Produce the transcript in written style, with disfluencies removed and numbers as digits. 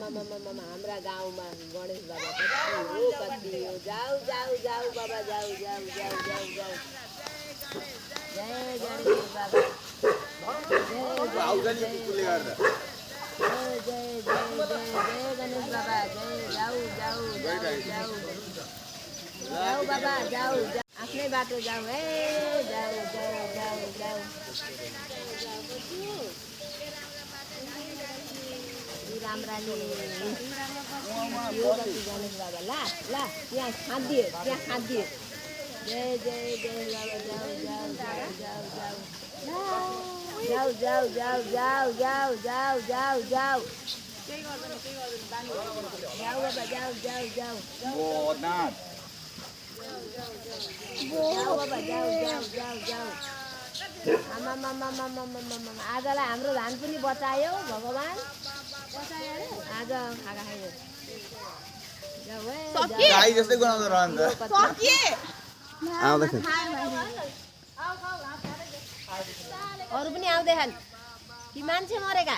हाम्रा गाउँमा गणेश बाबा कति हो जाऊ जाऊ जाऊ बाबा जाऊ जाऊ जाऊ जाऊ जाऊ जय गणेश बाबा जय जय गणेश बाबा जय जाऊ जाऊ जाऊ जाऊ जाऊ बाबा जाऊ आफ्नै बाटो जाऊ है जाऊ जाऊ जाऊ जाऊ राम्रानी गणेश बाबा ला ला यहाँ खाँदिए त्यहाँ खाँदिए जय जय जय बाबा जाऊ जाऊ जाऊ जाऊ जाऊ जाऊ जाऊ जाऊ जाऊ जाऊ जाऊ बाबा जाऊ जाऊ जाऊ बाबा जाऊ जाऊ जाऊ जाऊ आजलाई हाम्रो धान पनि बचायो भगवान आज खागा खायो गाई जस्तै गुनाउँदो रहन्छ अरू पनि आउँदैछन् कि मान्छे मरेका